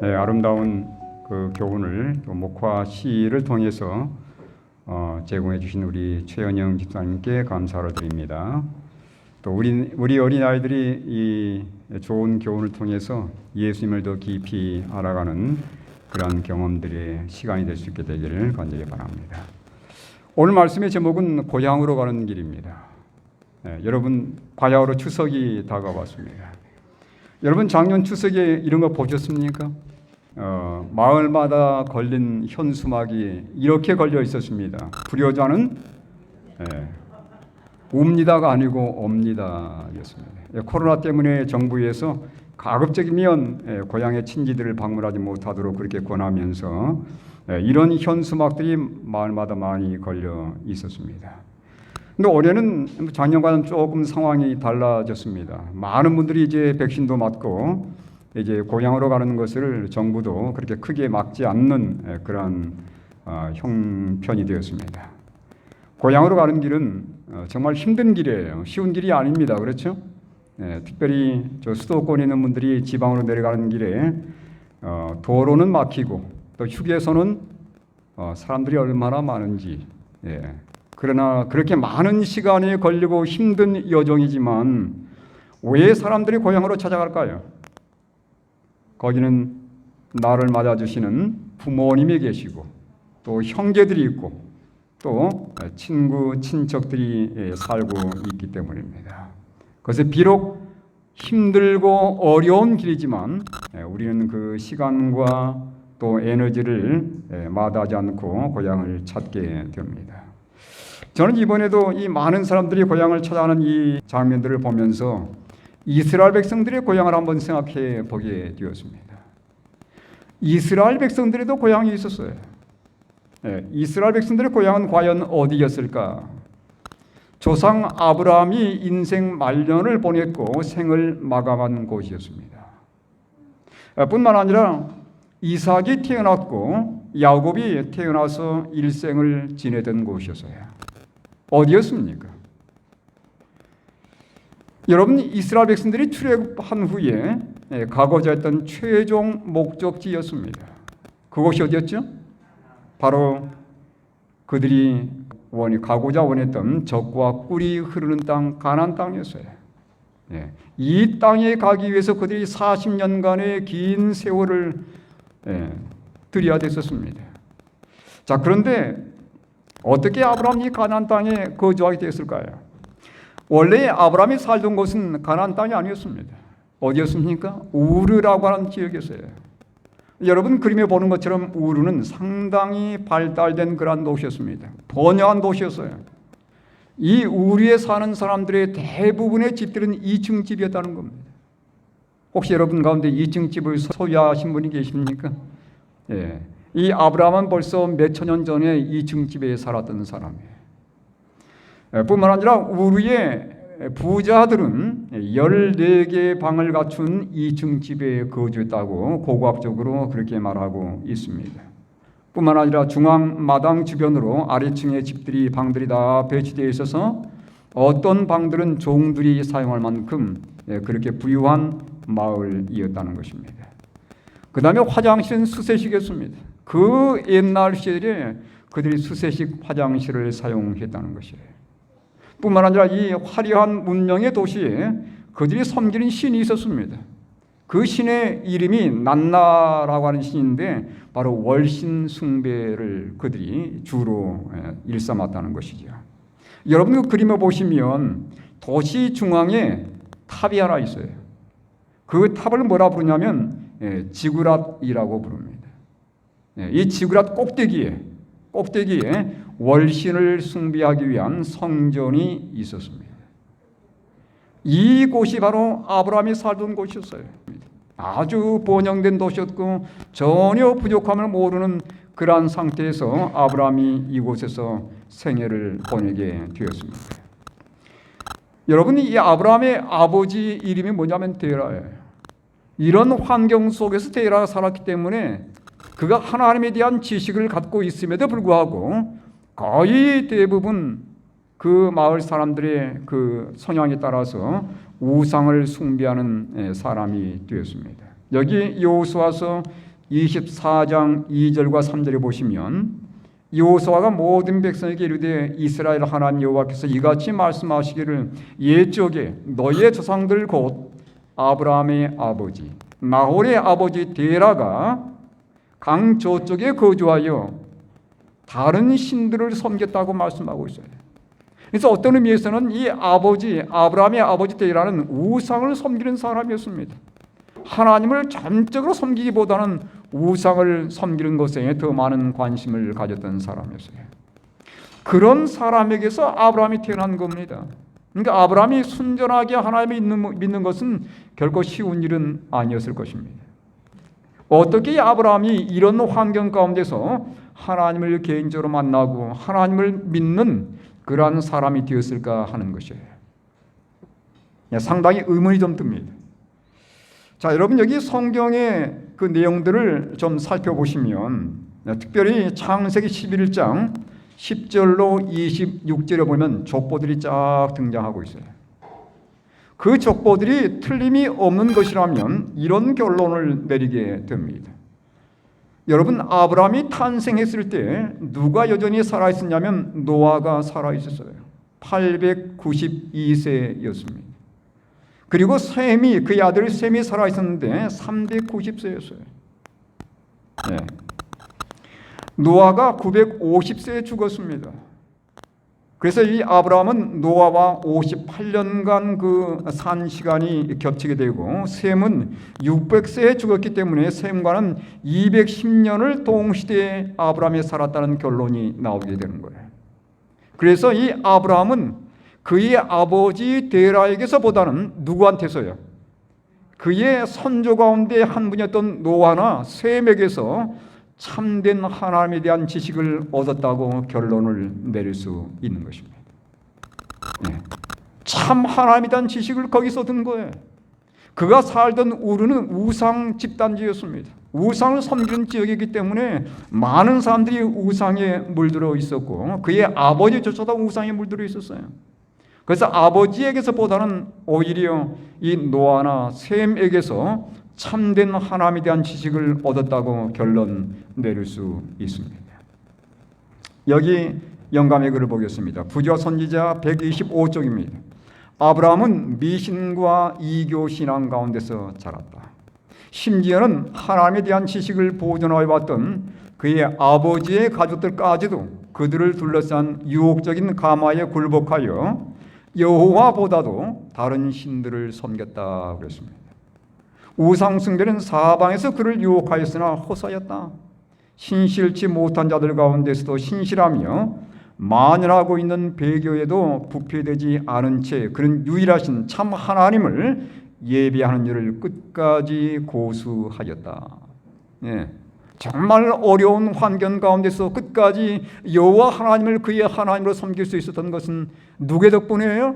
아름다운 그 교훈을 또 목화 시를 통해서 제공해 주신 우리 최은영 집사님께 감사를 드립니다. 또 우리 어린 아이들이 이 좋은 교훈을 통해서 예수님을 더 깊이 알아가는 그런 경험들의 시간이 될 수 있게 되기를 간절히 바랍니다. 오늘 말씀의 제목은 고향으로 가는 길입니다. 여러분, 바야흐로 추석이 다가왔습니다. 여러분, 작년 추석에 이런 거 보셨습니까? 마을마다 걸린 현수막이 이렇게 걸려 있었습니다. 불효자는 옵니다가 아니고 옵니다 였습니다. 코로나 때문에 정부에서 가급적이면 고향의 친지들을 방문하지 못하도록 그렇게 권하면서 이런 현수막들이 마을마다 많이 걸려 있었습니다. 근데 올해는 작년과는 조금 상황이 달라졌습니다. 많은 분들이 이제 백신도 맞고 이제 고향으로 가는 것을 정부도 그렇게 크게 막지 않는 그런 형편이 되었습니다. 고향으로 가는 길은 정말 힘든 길이에요. 쉬운 길이 아닙니다. 그렇죠? 특별히 저 수도권에 있는 분들이 지방으로 내려가는 길에 도로는 막히고 또 휴게소는 사람들이 얼마나 많은지. 그러나 그렇게 많은 시간이 걸리고 힘든 여정이지만 왜 사람들이 고향으로 찾아갈까요? 거기는 나를 맞아주시는 부모님이 계시고 또 형제들이 있고 또 친구, 친척들이 살고 있기 때문입니다. 그래서 비록 힘들고 어려운 길이지만 우리는 그 시간과 또 에너지를 마다하지 않고 고향을 찾게 됩니다. 저는 이번에도 이 많은 사람들이 고향을 찾아가는 이 장면들을 보면서 이스라엘 백성들의 고향을 한번 생각해 보게 되었습니다. 이스라엘 백성들에도 고향이 있었어요. 이스라엘 백성들의 고향은 과연 어디였을까? 조상 아브라함이 인생 말년을 보냈고 생을 마감한 곳이었습니다. 뿐만 아니라 이삭이 태어났고 야곱이 태어나서 일생을 지내던 곳이었어요. 어디였습니까? 여러분, 이스라엘 백성들이 출애굽한 후에 가고자 했던 최종 목적지였습니다. 그곳이 어디였죠? 바로 그들이 가고자 원했던 젖과 꿀이 흐르는 땅, 가나안 땅이었어요. 이 땅에 가기 위해서 그들이 40년간의 긴 세월을 들여야 됐었습니다. 자, 그런데 어떻게 아브라함이 가나안 땅에 거주하게 되었을까요? 원래 아브라함이 살던 곳은 가나안 땅이 아니었습니다. 어디였습니까? 우르라고 하는 지역이었어요. 여러분, 그림에 보는 것처럼 우르는 상당히 발달된 그런 도시였습니다. 번화한 도시였어요. 이 우르에 사는 사람들의 대부분의 집들은 2층 집이었다는 겁니다. 혹시 여러분 가운데 2층 집을 소유하신 분이 계십니까? 이 아브라함은 벌써 몇천 년 전에 2층 집에 살았던 사람이에요. 뿐만 아니라 우르의 부자들은 14개의 방을 갖춘 2층 집에 거주했다고 고고학적으로 그렇게 말하고 있습니다. 뿐만 아니라 중앙 마당 주변으로 아래층의 집들이 방들이 다 배치되어 있어서 어떤 방들은 종들이 사용할 만큼 그렇게 부유한 마을이었다는 것입니다. 그 다음에 화장실은 수세식이었습니다. 그 옛날 시절에 그들이 수세식 화장실을 사용했다는 것이에요. 뿐만 아니라 이 화려한 문명의 도시에 그들이 섬기는 신이 있었습니다. 그 신의 이름이 난나라고 하는 신인데 바로 월신 숭배를 그들이 주로 일삼았다는 것이죠. 여러분, 그 그림을 보시면 도시 중앙에 탑이 하나 있어요. 그 탑을 뭐라 부르냐면 지구랏이라고 부릅니다. 이 지구랏 꼭대기에 월신을 숭배하기 위한 성전이 있었습니다. 이곳이 바로 아브라함이 살던 곳이었어요. 아주 번영된 도시였고 전혀 부족함을 모르는 그러한 상태에서 아브라함이 이곳에서 생애를 보내게 되었습니다. 여러분이 이 아브라함의 아버지 이름이 뭐냐면 데라예요. 이런 환경 속에서 데라가 살았기 때문에 그가 하나님에 대한 지식을 갖고 있음에도 불구하고 거의 대부분 그 마을 사람들의 그 성향에 따라서 우상을 숭배하는 사람이 되었습니다. 여기 여호수아서 24장 2절과 3절에 보시면 여호수아가 모든 백성에게 이르되 이스라엘 하나님 여호와께서 이같이 말씀하시기를 옛적에 너희의 조상들 곧 아브라함의 아버지 나홀의 아버지 데라가 강 저쪽에 거주하여 다른 신들을 섬겼다고 말씀하고 있어요. 그래서 어떤 의미에서는 이 아버지 아브라함의 아버지 데라는 우상을 섬기는 사람이었습니다. 하나님을 전적으로 섬기기보다는 우상을 섬기는 것에 더 많은 관심을 가졌던 사람이었어요. 그런 사람에게서 아브라함이 태어난 겁니다. 그러니까 아브라함이 순전하게 하나님을 믿는 것은 결코 쉬운 일은 아니었을 것입니다. 어떻게 아브라함이 이런 환경 가운데서 하나님을 개인적으로 만나고 하나님을 믿는 그러한 사람이 되었을까 하는 것이에요. 상당히 의문이 좀 듭니다. 자, 여러분 여기 성경의 그 내용들을 좀 살펴보시면 특별히 창세기 11장 10절로 26절에 보면 족보들이 쫙 등장하고 있어요. 그 족보들이 틀림이 없는 것이라면 이런 결론을 내리게 됩니다. 여러분 아브라함이 탄생했을 때 누가 여전히 살아있었냐면 노아가 살아있었어요. 892세였습니다. 그리고 셈이 그의 아들 셈이 살아있었는데 390세였어요. 네. 노아가 950세에 죽었습니다. 그래서 이 아브라함은 노아와 58년간 그 산 시간이 겹치게 되고 셈은 600세에 죽었기 때문에 셈과는 210년을 동시대에 아브라함이 살았다는 결론이 나오게 되는 거예요. 그래서 이 아브라함은 그의 아버지 데라에게서보다는 누구한테서요? 그의 선조 가운데 한 분이었던 노아나 셈에게서 참된 하나님에 대한 지식을 얻었다고 결론을 내릴 수 있는 것입니다. 네. 참 하나님에 대한 지식을 거기서 얻은 거예요. 그가 살던 우르는 우상 집단지였습니다. 우상을 섬기는 지역이기 때문에 많은 사람들이 우상에 물들어 있었고 그의 아버지조차도 우상에 물들어 있었어요. 그래서 아버지에게서보다는 오히려 이 노아나 셈에게서 참된 하나님에 대한 지식을 얻었다고 결론 내릴 수 있습니다. 여기 영감의 글을 보겠습니다. 부조 선지자 125쪽입니다. 아브라함은 미신과 이교 신앙 가운데서 자랐다. 심지어는 하나님에 대한 지식을 보존하여 왔던 그의 아버지의 가족들까지도 그들을 둘러싼 유혹적인 가마에 굴복하여 여호와보다도 다른 신들을 섬겼다 그랬습니다. 우상 숭배는 사방에서 그를 유혹하였으나 허사였다. 신실치 못한 자들 가운데서도 신실하며 만연하고 있는 배교에도 부패되지 않은 채 그는 유일하신 참 하나님을 예배하는 일을 끝까지 고수하였다. 예. 정말 어려운 환경 가운데서 끝까지 여호와 하나님을 그의 하나님으로 섬길 수 있었던 것은 누구의 덕분이에요?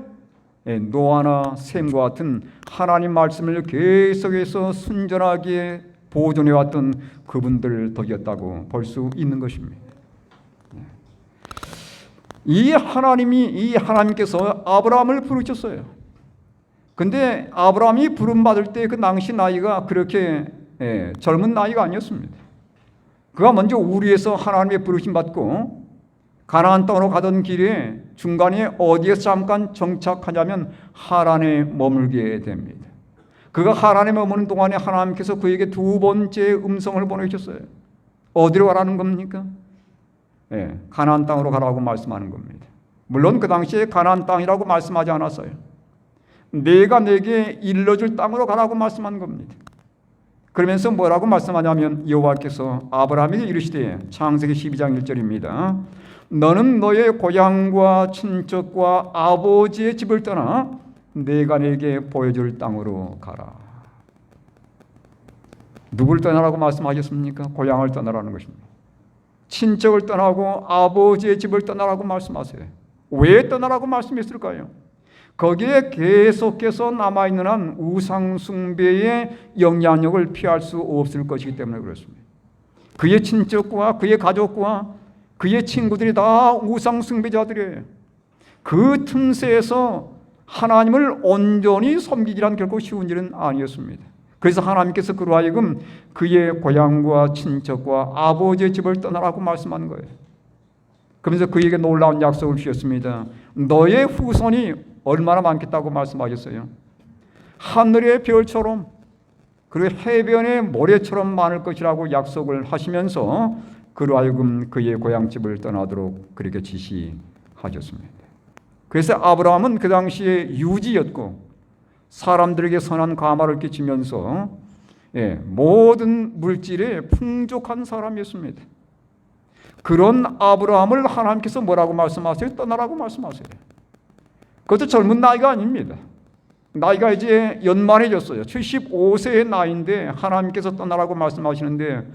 노아나 셈과 같은 하나님 말씀을 계속해서 순전하게 보존해왔던 그분들 덕이었다고 볼 수 있는 것입니다. 이 하나님께서 아브라함을 부르셨어요. 근데 아브라함이 부름받을 때 그 당시 나이가 그렇게 젊은 나이가 아니었습니다. 그가 먼저 우리에서 하나님의 부르심 받고 가나안 땅으로 가던 길에 중간에 어디에서 잠깐 정착하냐면 하란에 머물게 됩니다. 그가 하란에 머무는 동안에 하나님께서 그에게 두 번째 음성을 보내셨어요. 어디로 가라는 겁니까? 가나안 땅으로 가라고 말씀하는 겁니다. 물론 그 당시에 가나안 땅이라고 말씀하지 않았어요. 내가 내게 일러줄 땅으로 가라고 말씀한 겁니다. 그러면서 뭐라고 말씀하냐면 여호와께서 아브라함에게 이르시되 창세기 12장 1절입니다. 너는 너의 고향과 친척과 아버지의 집을 떠나 내가 내게 보여줄 땅으로 가라. 누굴 떠나라고 말씀하셨습니까? 고향을 떠나라는 것입니다. 친척을 떠나고 아버지의 집을 떠나라고 말씀하세요. 왜 떠나라고 말씀했을까요? 거기에 계속해서 남아있는 한 우상 숭배의 영향력을 피할 수 없을 것이기 때문에 그렇습니다. 그의 친척과 그의 가족과 그의 친구들이 다 우상 숭배자들이에요. 그 틈새에서 하나님을 온전히 섬기기란 결코 쉬운 일은 아니었습니다. 그래서 하나님께서 그로 하여금 그의 고향과 친척과 아버지의 집을 떠나라고 말씀한 거예요. 그러면서 그에게 놀라운 약속을 주셨습니다. 너의 후손이 얼마나 많겠다고 말씀하셨어요. 하늘의 별처럼 그리고 해변의 모래처럼 많을 것이라고 약속을 하시면서 그로 하여금 그의 고향집을 떠나도록 그렇게 지시하셨습니다. 그래서 아브라함은 그 당시에 유지였고 사람들에게 선한 가마를 끼치면서 모든 물질에 풍족한 사람이었습니다. 그런 아브라함을 하나님께서 뭐라고 말씀하세요? 떠나라고 말씀하세요. 그것도 젊은 나이가 아닙니다. 나이가 이제 연만해졌어요. 75세의 나이인데 하나님께서 떠나라고 말씀하시는데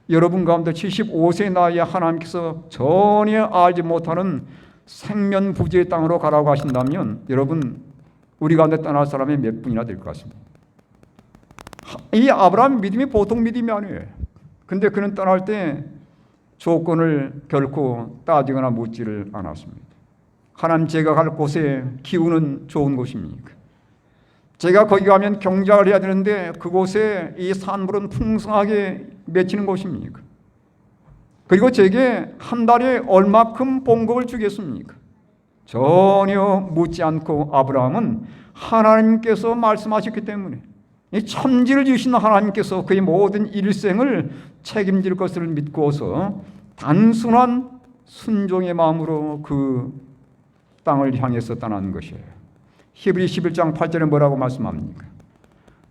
여러분 가운데 75세의 나이에 하나님께서 전혀 알지 못하는 생면부지의 땅으로 가라고 하신다면 여러분 우리 가운데 떠날 사람이 몇 분이나 될 것 같습니다. 이 아브라함 믿음이 보통 믿음이 아니에요. 근데 그는 떠날 때 조건을 결코 따지거나 묻지를 않았습니다. 하나님 제가 갈 곳에 기후는 좋은 곳입니까? 제가 거기 가면 경작을 해야 되는데 그곳에 이 산물은 풍성하게 맺히는 곳입니까? 그리고 제게 한 달에 얼마큼 봉급을 주겠습니까? 전혀 묻지 않고 아브라함은 하나님께서 말씀하셨기 때문에 이 천지를 주신 하나님께서 그의 모든 일생을 책임질 것을 믿고서 단순한 순종의 마음으로 그 땅을 향해서 떠나는 것이에요. 히브리 11장 8절에 뭐라고 말씀합니까?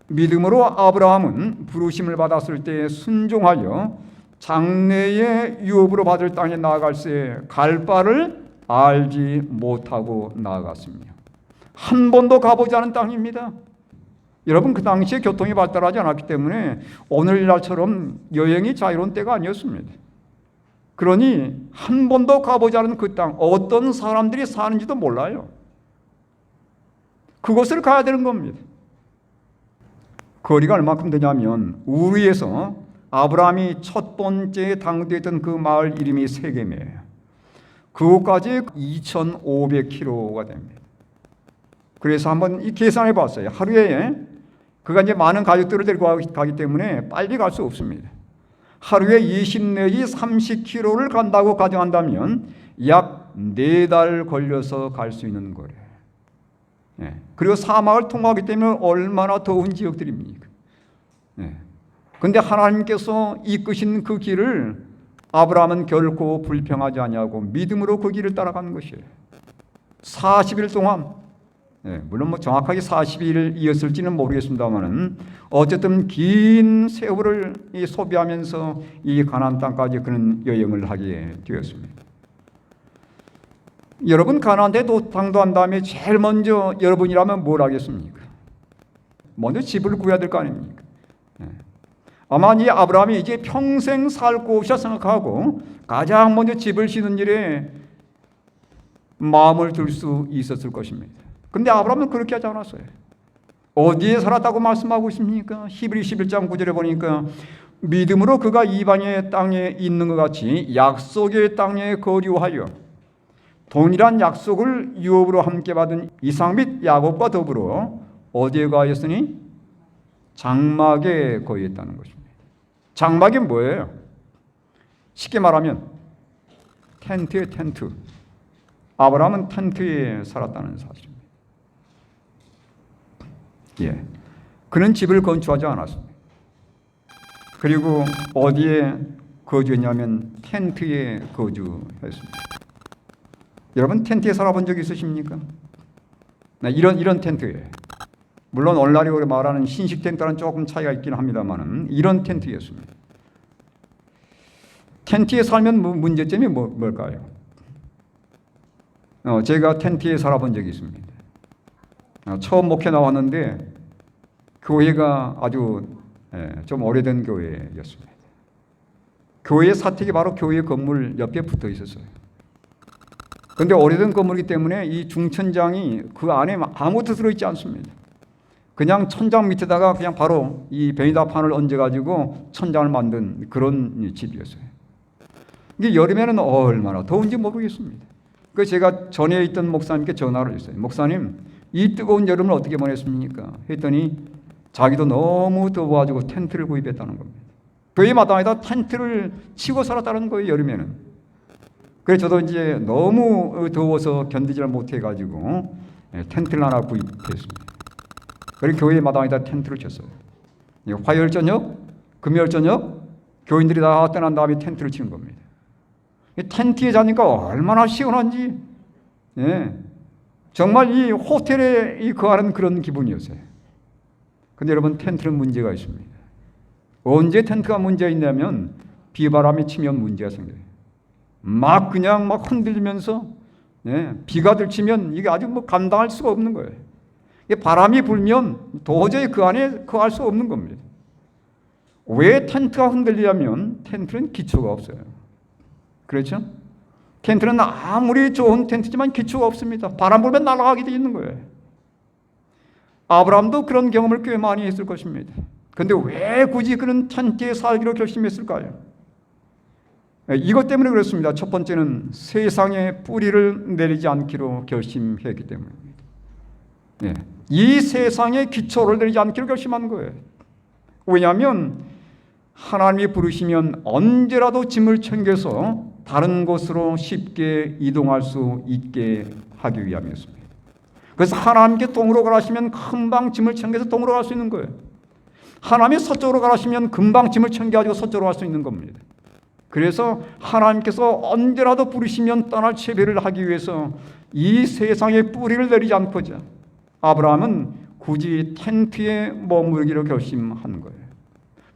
믿음으로 아브라함은 부르심을 받았을 때 순종하여 장래의 유업으로 받을 땅에 나아갈새 갈 바를 알지 못하고 나아갔습니다. 한 번도 가보지 않은 땅입니다. 여러분 그 당시에 교통이 발달하지 않았기 때문에 오늘날처럼 여행이 자유로운 때가 아니었습니다. 그러니 한 번도 가보지 않은 그 땅, 어떤 사람들이 사는지도 몰라요. 그곳을 가야 되는 겁니다. 거리가 얼마큼 되냐면 우리에서 아브라함이 첫 번째 당도했던 그 마을 이름이 세겜이에요. 그곳까지 2,500km가 됩니다. 그래서 한번 이 계산해 봤어요. 하루에 그가 이제 많은 가족들을 데리고 가기 때문에 빨리 갈 수 없습니다. 하루에 20 내지 30km를 간다고 가정한다면 약 4달 걸려서 갈 수 있는 거래요. 그리고 사막을 통과하기 때문에 얼마나 더운 지역들입니까? 그런데 하나님께서 이끄신 그 길을 아브라함은 결코 불평하지 아니하고 믿음으로 그 길을 따라가는 것이에요. 40일 동안 물론 뭐 정확하게 40일이었을지는 모르겠습니다만은 어쨌든 긴 세월을 소비하면서 이 가나안 땅까지 그는 여행을 하게 되었습니다. 여러분 가나안에 당도한 다음에 제일 먼저 여러분이라면 뭘 하겠습니까? 먼저 집을 구해야 될 거 아닙니까? 아마 이 아브라함이 이제 평생 살 곳이라 생각하고 가장 먼저 집을 짓는 일에 마음을 들 수 있었을 것입니다. 그런데 아브라함은 그렇게 하지 않았어요. 어디에 살았다고 말씀하고 있습니까? 히브리 11장 9절에 보니까 믿음으로 그가 이방의 땅에 있는 것 같이 약속의 땅에 거류하여 동일한 약속을 유업으로 함께 받은 이삭 및 야곱과 더불어 어디에 거하였으니 장막에 거했다는 것입니다. 장막이 뭐예요? 쉽게 말하면 텐트예요, 텐트. 아브라함은 텐트에 살았다는 사실입니다. 그는 집을 건축하지 않았습니다. 그리고 어디에 거주했냐면 텐트에 거주했습니다. 여러분 텐트에 살아본 적 있으십니까? 이런 텐트예요. 물론 오늘날이 말하는 신식 텐트와는 조금 차이가 있긴 합니다만은 이런 텐트였습니다. 텐트에 살면 문제점이 뭘까요? 제가 텐트에 살아본 적이 있습니다. 처음 목회 나왔는데 교회가 아주 좀 오래된 교회였습니다. 교회 사택이 바로 교회 건물 옆에 붙어 있었어요. 그런데 오래된 건물이기 때문에 이 중천장이 그 안에 아무것도 들어있지 않습니다. 그냥 천장 밑에다가 그냥 바로 이 베니다판을 얹어가지고 천장을 만든 그런 집이었어요. 이게 여름에는 얼마나 더운지 모르겠습니다. 그 제가 전에 있던 목사님께 전화를 했어요. 목사님, 이 뜨거운 여름을 어떻게 보냈습니까? 했더니 자기도 너무 더워가지고 텐트를 구입했다는 겁니다. 교회 마당에다 텐트를 치고 살았다는 거예요, 여름에는. 그래서 저도 이제 너무 더워서 견디질 못해가지고 텐트를 하나 구입했습니다. 그리고 교회 마당에다 텐트를 쳤어요. 화요일 저녁, 금요일 저녁 교인들이 다 떠난 다음에 텐트를 치는 겁니다. 텐트에 자니까 얼마나 시원한지, 정말 이 호텔에 거하는 그런 기분이었어요. 근데 여러분, 텐트는 문제가 있습니다. 언제 텐트가 문제가 있냐면 비바람이 치면 문제가 생겨요. 그냥 흔들리면서 비가 들치면 이게 아주 감당할 수가 없는 거예요. 바람이 불면 도저히 그 안에 거할 수 없는 겁니다. 왜 텐트가 흔들리냐면 텐트는 기초가 없어요. 그렇죠? 텐트는 아무리 좋은 텐트지만 기초가 없습니다. 바람 불면 날아가게 돼 있는 거예요. 아브라함도 그런 경험을 꽤 많이 했을 것입니다. 그런데 왜 굳이 그런 텐트에 살기로 결심했을까요? 이것 때문에 그렇습니다. 첫 번째는 세상에 뿌리를 내리지 않기로 결심했기 때문입니다. 이 세상에 기초를 내리지 않기로 결심한 거예요. 왜냐하면 하나님이 부르시면 언제라도 짐을 챙겨서 다른 곳으로 쉽게 이동할 수 있게 하기 위함이었습니다. 그래서 하나님께 동으로 가라시면 금방 짐을 챙겨서 동으로 갈 수 있는 거예요. 하나님이 서쪽으로 가라시면 금방 짐을 챙겨가지고 서쪽으로 갈 수 있는 겁니다. 그래서 하나님께서 언제라도 부르시면 떠날 채비를 하기 위해서 이 세상에 뿌리를 내리지 않고자 아브라함은 굳이 텐트에 머무르기로 결심한 거예요.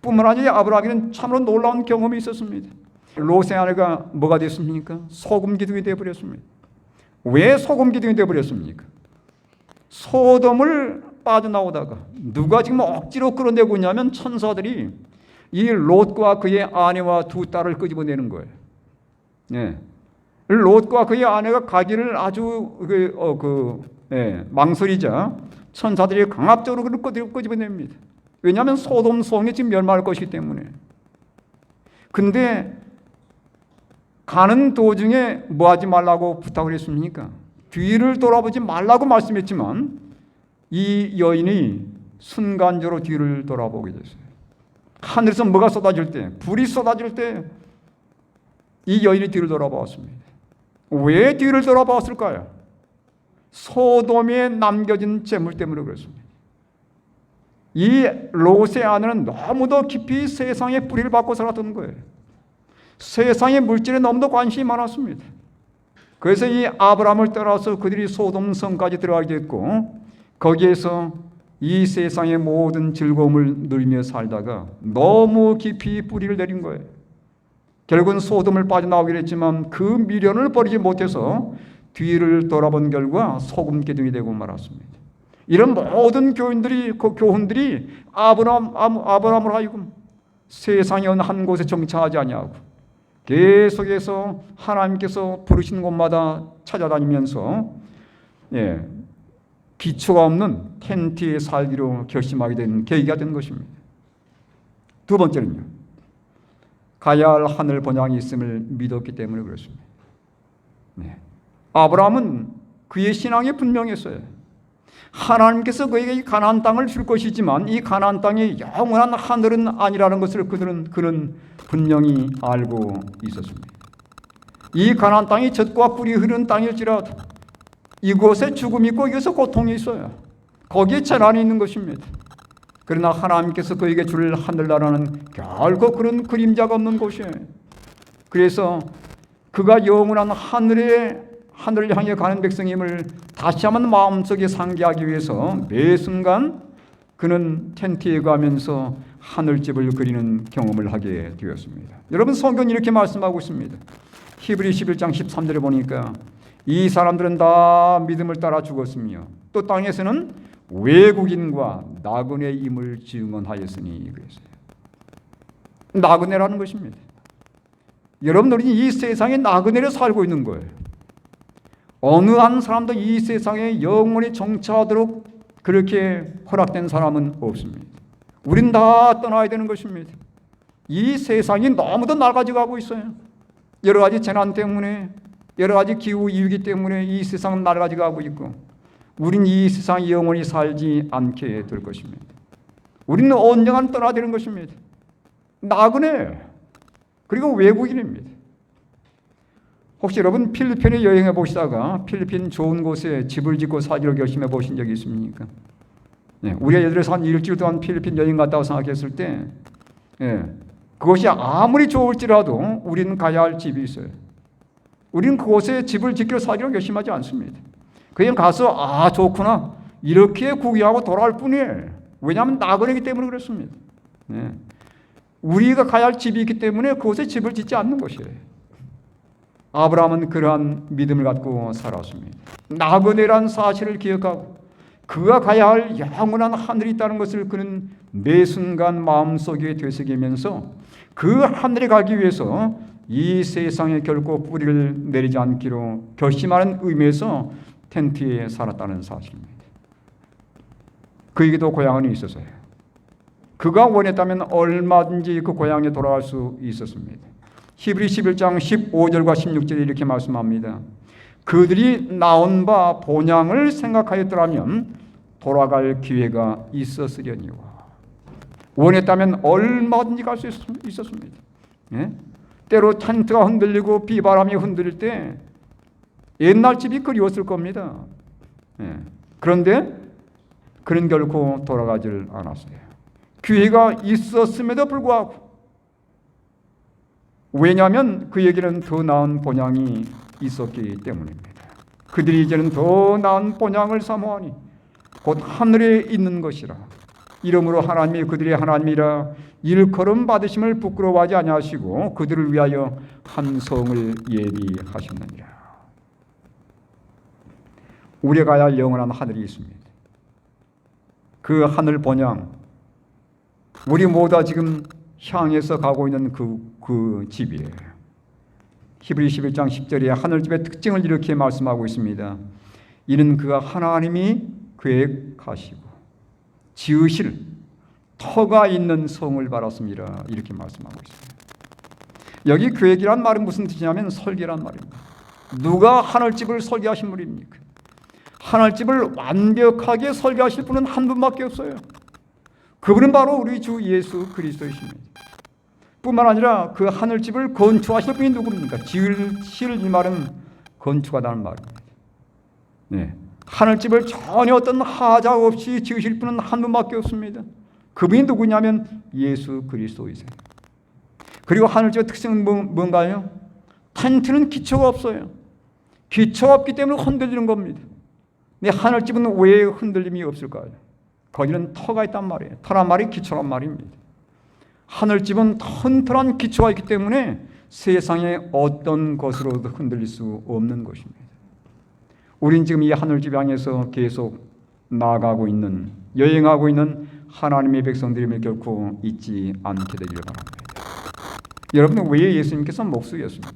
뿐만 아니라 아브라함에게는 참으로 놀라운 경험이 있었습니다. 롯의 아내가 뭐가 됐습니까? 소금 기둥이 되어버렸습니다. 왜 소금 기둥이 되어버렸습니까? 소돔을 빠져나오다가 누가 지금 억지로 끌어내고 있냐면 천사들이 이 롯과 그의 아내와 두 딸을 끄집어내는 거예요. 롯과 그의 아내가 가기를 아주 망설이자 천사들이 강압적으로 그를 끄집어냅니다. 왜냐하면 소돔 성이 지금 멸망할 것이기 때문에. 근데 가는 도중에 뭐 하지 말라고 부탁을 했습니까? 뒤를 돌아보지 말라고 말씀했지만 이 여인이 순간적으로 뒤를 돌아보게 됐어요. 하늘에서 뭐가 쏟아질 때, 불이 쏟아질 때 이 여인이 뒤를 돌아보았습니다. 왜 뒤를 돌아보았을까요? 소돔에 남겨진 재물 때문에 그렇습니다. 이 롯의 아내는 너무도 깊이 세상의 뿌리를 받고 살았던 거예요. 세상의 물질에 너무도 관심이 많았습니다. 그래서 이 아브라함을 따라서 그들이 소돔 성까지 들어가게 됐고 거기에서 이 세상의 모든 즐거움을 누리며 살다가 너무 깊이 뿌리를 내린 거예요. 결국은 소돔을 빠져나오기로 했지만 그 미련을 버리지 못해서 뒤를 돌아본 결과 소금 기둥이 되고 말았습니다. 이런 모든 교훈들이 아브라함을 하여금 세상의 어느 한 곳에 정착하지 아니하고 계속해서 하나님께서 부르신 곳마다 찾아다니면서 기초가 없는 텐트에 살기로 결심하게 된 계기가 된 것입니다. 두 번째는요, 가야 할 하늘 본향이 있음을 믿었기 때문에 그렇습니다. 아브라함은 그의 신앙이 분명했어요. 하나님께서 그에게 이 가나안 땅을 줄 것이지만 이 가나안 땅이 영원한 하늘은 아니라는 것을 그는 분명히 알고 있었습니다. 이 가나안 땅이 젖과 꿀이 흐르는 땅일지라도 이곳에 죽음이 있고 이곳에 고통이 있어요. 거기에 재난이 있는 것입니다. 그러나 하나님께서 그에게 줄 하늘나라는 결코 그런 그림자가 없는 곳이에요. 그래서 그가 영원한 하늘을 향해 가는 백성임을 다시 한번 마음속에 상기하기 위해서 매 순간 그는 텐트에 가면서 하늘집을 그리는 경험을 하게 되었습니다. 여러분, 성경이 이렇게 말씀하고 있습니다. 히브리 11장 13절에 보니까 이 사람들은 다 믿음을 따라 죽었으며 또 땅에서는 외국인과 나그네임을 증언하였으니 그랬어요. 나그네라는 것입니다. 여러분들이 이 세상에 나그네로 살고 있는 거예요. 어느 한 사람도 이 세상에 영원히 정착하도록 그렇게 허락된 사람은 없습니다. 우린 다 떠나야 되는 것입니다. 이 세상이 너무도 낡아지고 가고 있어요. 여러 가지 재난 때문에, 여러 가지 기후 이유기 때문에 이 세상은 낡아지고 가고 있고 우린 이 세상에 영원히 살지 않게 될 것입니다. 우리는 언젠가는 떠나야 되는 것입니다. 나그네 그리고 외국인입니다. 혹시 여러분 필리핀에 여행해 보시다가 필리핀 좋은 곳에 집을 짓고 살기로 결심해 보신 적이 있습니까? 우리가 예를 들어서 한 일주일 동안 필리핀 여행 갔다고 생각했을 때 그것이 아무리 좋을지라도 우리는 가야 할 집이 있어요. 우리는 그곳에 집을 짓기로 살기로 결심하지 않습니다. 그냥 가서 좋구나 이렇게 구경하고 돌아올 뿐이에요. 왜냐하면 나그네이기 때문에 그렇습니다. 우리가 가야 할 집이 있기 때문에 그곳에 집을 짓지 않는 것이에요. 아브라함은 그러한 믿음을 갖고 살았습니다. 나그네란 사실을 기억하고 그가 가야 할 영원한 하늘이 있다는 것을 그는 매 순간 마음속에 되새기면서 그 하늘에 가기 위해서 이 세상에 결코 뿌리를 내리지 않기로 결심하는 의미에서 텐트에 살았다는 사실입니다. 그에게도 고향은 있었어요. 그가 원했다면 얼마든지 그 고향에 돌아갈 수 있었습니다. 히브리 11장 15절과 16절에 이렇게 말씀합니다. 그들이 나온 바 본향을 생각하였더라면 돌아갈 기회가 있었으려니와. 원했다면 얼마든지 갈 수 있었습니다. 때로 텐트가 흔들리고 비바람이 흔들릴 때 옛날 집이 그리웠을 겁니다. 그런데 그는 결코 돌아가질 않았어요. 기회가 있었음에도 불구하고. 왜냐하면 그에게는 더 나은 본향이 있었기 때문입니다. 그들이 이제는 더 나은 본향을 사모하니 곧 하늘에 있는 것이라. 이러므로 하나님이 그들의 하나님이라 일컬음 받으심을 부끄러워하지 아니하시고 그들을 위하여 한 성을 예비하셨느니라. 우리가 가야 할 영원한 하늘이 있습니다. 그 하늘 본향, 우리 모두 지금 향해서 가고 있는 그 집이에요. 히브리 11장 10절에 하늘집의 특징을 이렇게 말씀하고 있습니다. 이는 그가 하나님이 계획하시고 지으실 터가 있는 성을 바랐습니다. 이렇게 말씀하고 있습니다. 여기 계획이란 말은 무슨 뜻이냐면 설계란 말입니다. 누가 하늘집을 설계하신 분입니까? 하늘집을 완벽하게 설계하실 분은 한 분밖에 없어요. 그분은 바로 우리 주 예수 그리스도이십니다. 뿐만 아니라 그 하늘집을 건축하실 분이 누굽니까? 지으실 이 말은 건축하다는 말입니다. 하늘집을 전혀 어떤 하자 없이 지으실 분은 한 분밖에 없습니다. 그분이 누구냐면 예수 그리스도이세요. 그리고 하늘집의 특징은 뭔가요? 텐트는 기초가 없어요. 기초가 없기 때문에 흔들리는 겁니다. 근데 하늘집은 왜 흔들림이 없을까요? 거기는 터가 있단 말이에요. 터란 말이 기초란 말입니다. 하늘집은 튼튼한 기초가 있기 때문에 세상에 어떤 것으로도 흔들릴 수 없는 것입니다. 우린 지금 이 하늘집 향해서 계속 나아가고 있는, 여행하고 있는 하나님의 백성들임을 결코 잊지 않게 되기를 바랍니다. 여러분, 왜 예수님께서 목수였습니까?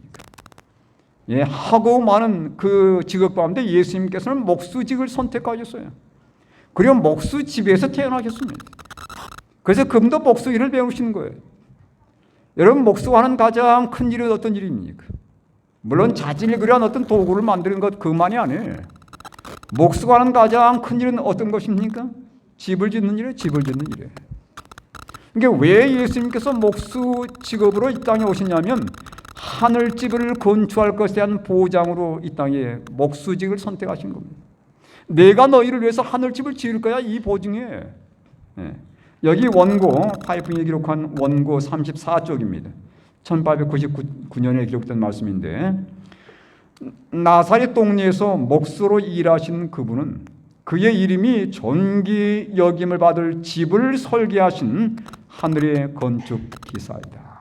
하고 많은 그 직업 가운데 예수님께서는 목수직을 선택하셨어요. 그리고 목수집에서 태어나셨습니다. 그래서 그분도 목수 일을 배우시는 거예요. 여러분, 목수가 하는 가장 큰 일은 어떤 일입니까? 물론 자질을 그려한 어떤 도구를 만드는 것 그만이 아니에요. 목수가 하는 가장 큰 일은 어떤 것입니까? 집을 짓는 일이에요. 집을 짓는 일이에요. 그러니까 왜 예수님께서 목수 직업으로 이 땅에 오시냐면 하늘집을 건축할 것에 대한 보장으로 이 땅에 목수직을 선택하신 겁니다. 내가 너희를 위해서 하늘집을 지을 거야, 이 보증이에요. 여기 원고, 파이프닝이 기록한 원고 34쪽입니다. 1899년에 기록된 말씀인데, 나사렛 동네에서 목수로 일하신 그분은 그의 이름이 존귀 여김을 받을 집을 설계하신 하늘의 건축 기사이다.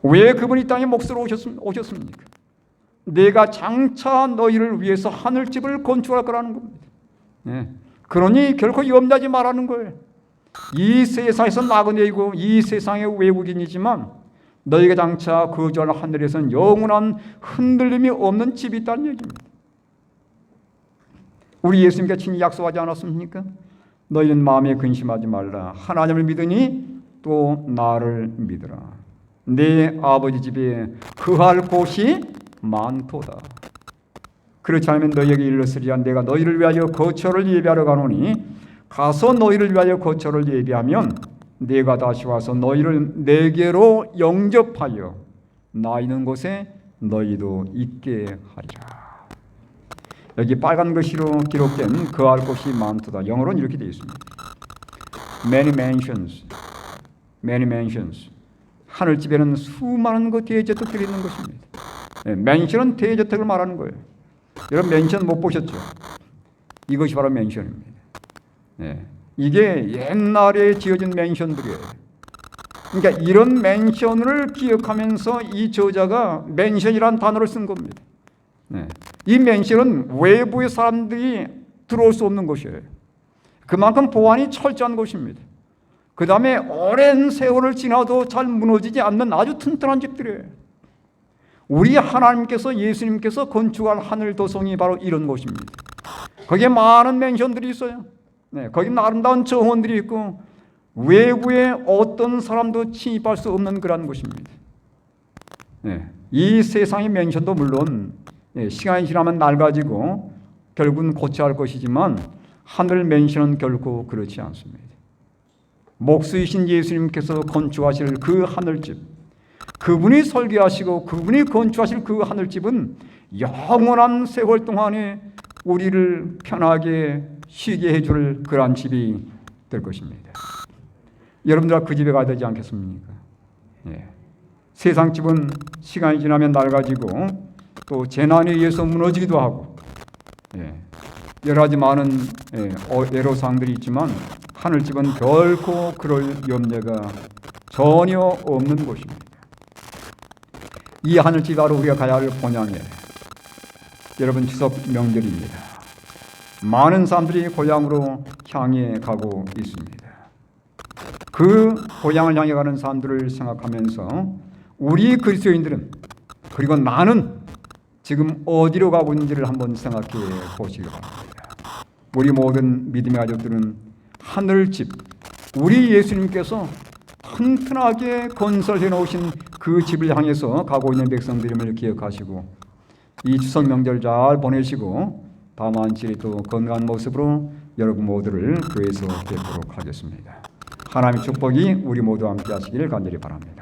왜 그분이 땅에 목수로 오셨습니까? 내가 장차 너희를 위해서 하늘집을 건축할 거라는 겁니다. 그러니 결코 염려하지 말라는 거예요. 이 세상에서 나그네이고 이 세상의 외국인이지만 너희가 장차 거주할 하늘에서는 영원한 흔들림이 없는 집이 있다는 얘기입니다. 우리 예수님께 친히 약속하지 않았습니까? 너희는 마음에 근심하지 말라. 하나님을 믿으니 또 나를 믿으라. 내 아버지 집에 거할 곳이 많도다. 그렇지 않으면 너희에게 일렀으리라. 내가 너희를 위하여 거처를 예비하러 가노니 가서 너희를 위하여 거처를 예비하면 내가 다시 와서 너희를 내게로 영접하여 나 있는 곳에 너희도 있게 하리라. 여기 빨간 글씨로 기록된 거할 곳이 많도다. 영어로는 이렇게 되어 있습니다. Many mansions, many mansions. 하늘집에는 수많은 그 대저택들이 있는 것입니다. 맨션은 대저택을 말하는 거예요. 여러분 맨션 못 보셨죠? 이것이 바로 맨션입니다. 이게 옛날에 지어진 맨션들이에요. 그러니까 이런 맨션을 기억하면서 이 저자가 맨션이라는 단어를 쓴 겁니다. 이 맨션은 외부의 사람들이 들어올 수 없는 곳이에요. 그만큼 보안이 철저한 곳입니다. 그 다음에 오랜 세월을 지나도 잘 무너지지 않는 아주 튼튼한 집들이에요. 우리 하나님께서 예수님께서 건축할 하늘 도성이 바로 이런 곳입니다. 거기에 많은 맨션들이 있어요. 거기 아름다운 정원들이 있고 외부에 어떤 사람도 침입할 수 없는 그런 곳입니다. 이 세상의 맨션도 물론 시간이 지나면 낡아지고 결국은 고쳐야 할 것이지만 하늘 맨션은 결코 그렇지 않습니다. 목수이신 예수님께서 건축하실 그 하늘집, 그분이 설계하시고 그분이 건축하실 그 하늘집은 영원한 세월 동안에 우리를 편하게 쉬게 해줄 그러한 집이 될 것입니다. 여러분들 그 집에 가야 되지 않겠습니까? 세상 집은 시간이 지나면 낡아지고 또 재난에 의해서 무너지기도 하고 여러 가지 많은 애로사항들이 있지만 하늘집은 결코 그럴 염려가 전혀 없는 곳입니다. 이 하늘집 바로 우리가 가야 할 본향이에요. 여러분 추석 명절입니다. 많은 사람들이 고향으로 향해 가고 있습니다. 그 고향을 향해 가는 사람들을 생각하면서 우리 그리스도인들은 그리고 나는 지금 어디로 가고 있는지를 한번 생각해 보시기 바랍니다. 우리 모든 믿음의 가족들은 하늘집, 우리 예수님께서 튼튼하게 건설해 놓으신 그 집을 향해서 가고 있는 백성들임을 기억하시고 이 추석 명절 잘 보내시고 다음 한 주에 또 건강한 모습으로 여러분 모두를 교회에서 뵙도록 하겠습니다. 하나님의 축복이 우리 모두 함께 하시기를 간절히 바랍니다.